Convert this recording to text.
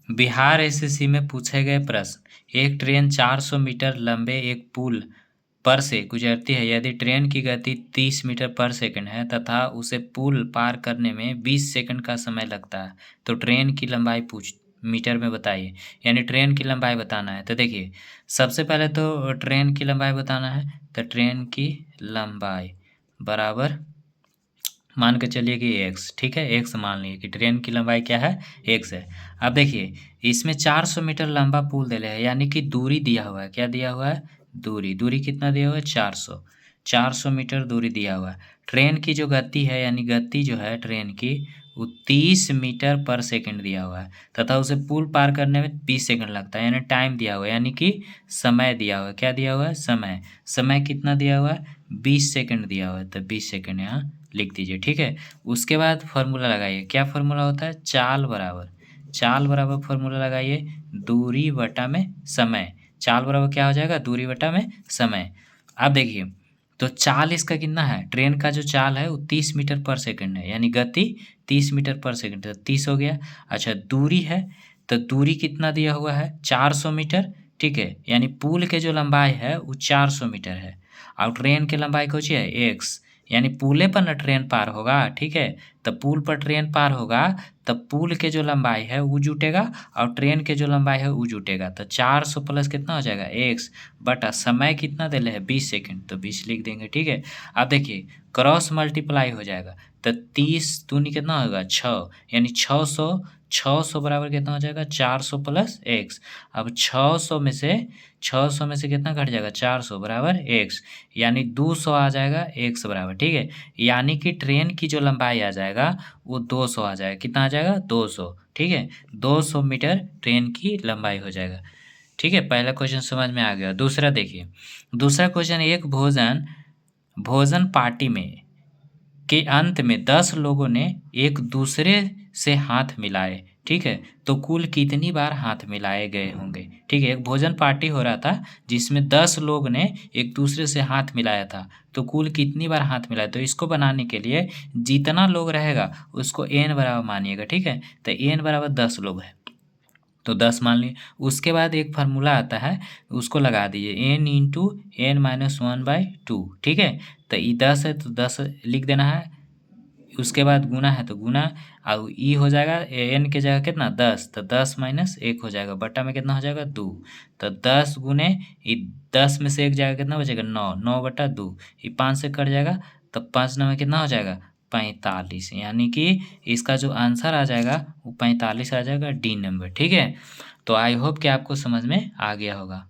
Bihar SSC में पूछे गए प्रश्न। एक ट्रेन 400 मीटर लंबे एक पुल पर से गुजरती है। यदि ट्रेन की गति 30 मीटर पर सेकंड है तथा उसे पुल पार करने में 20 सेकंड का समय लगता है, तो ट्रेन की लंबाई पूछ मीटर में बताइए। यानी ट्रेन की लंबाई बताना है। तो देखिए, सबसे पहले तो ट्रेन की लंबाई बताना है। तो ट्रेन की लंबाई बराबर मान के चलिए कि एक्स, ठीक है। एक्स मान लीजिए कि ट्रेन की लंबाई क्या है, एक्स है। अब देखिए, इसमें 400 मीटर लंबा पुल दे है, यानी कि दूरी दिया हुआ है। क्या दिया हुआ है? दूरी। दूरी कितना दिया हुआ है? 400। 400 मीटर दूरी दिया हुआ है। ट्रेन की जो गति है, यानी गति जो है ट्रेन की, वो 30 मीटर पर सेकंड दिया हुआ है तथा उसे पुल पार करने में 20 सेकंड लगता है। यानी टाइम दिया हुआ है, यानी कि समय दिया हुआ है। क्या दिया हुआ है? समय। समय कितना दिया हुआ है? 20 सेकंड दिया हुआ है। तो 20 सेकंड यहाँ लिख दीजिए, ठीक है। उसके बाद फॉर्मूला लगाइए। क्या फॉर्मूला होता है? चाल बराबर फॉर्मूला लगाइए, दूरी बटा में समय। चाल बराबर क्या हो जाएगा? दूरी बटा में समय। अब देखिए, तो चाल इसका कितना है? ट्रेन का जो चाल है वो 30 मीटर पर सेकंड है, यानी गति 30 मीटर पर सेकंड, तो 30 हो गया। अच्छा, दूरी है, तो दूरी कितना दिया हुआ है? 400 मीटर, ठीक है। यानी पुल के जो लंबाई है वो 400 मीटर है और ट्रेन की लंबाई कौन सी है? एक्स। यानी पुले पर न ट्रेन पार होगा, ठीक है। तो पुल पर ट्रेन पार होगा तब पुल के जो लंबाई है वो जुटेगा और ट्रेन के जो लंबाई है वो जुटेगा। तो 400 प्लस कितना हो जाएगा? एक्स बटा समय कितना दे है? 20 सेकंड, तो 20 लिख देंगे, ठीक है। अब देखिए, क्रॉस मल्टीप्लाई हो जाएगा, तो 30 दूनी कितना होगा? 6, यानी 600। 600 बराबर कितना हो जाएगा? 400 प्लस एक्स। अब 600 में से कितना घट जाएगा? 400 बराबर एक्स, यानी 200 आ जाएगा एक्स बराबर, ठीक है। यानी कि ट्रेन की जो लंबाई आ जाएगा वो 200 आ जाएगा। कितना आ जाएगा? 200, ठीक है। 200 मीटर ट्रेन की लंबाई हो जाएगा, ठीक है। पहला क्वेश्चन समझ में आ गया। दूसरा देखिए, दूसरा क्वेश्चन, एक भोजन भोजन पार्टी में के अंत में 10 लोगों ने एक दूसरे से हाथ मिलाए, ठीक है। तो कुल कितनी बार हाथ मिलाए गए होंगे? ठीक है, एक भोजन पार्टी हो रहा था जिसमें 10 लोग ने एक दूसरे से हाथ मिलाया था, तो कुल कितनी बार हाथ मिलाए? तो इसको बनाने के लिए जितना लोग रहेगा उसको n बराबर मानिएगा, ठीक है। तो n बराबर 10 लोग है, तो 10 मान लिए। उसके बाद एक फार्मूला आता है, उसको लगा दीजिए, n इंटू एन माइनस 1/2, ठीक है। तो ये 10 है तो 10 लिख देना है। उसके बाद गुना है तो गुना, और ई हो जाएगा एन के जगह कितना? 10, तो 10 माइनस 1 हो जाएगा, बटा में कितना हो जाएगा? 2। तो 10 गुने ये 10 में से एक जाएगा, कितना बचेगा? 9। 9 बटा 2, ये 5 से कट जाएगा, तो 5 9 में कितना हो जाएगा? 45। यानी कि इसका जो आंसर आ जाएगा वो 45 आ जाएगा, डी नंबर, ठीक है। तो आई होप कि आपको समझ में आ गया होगा।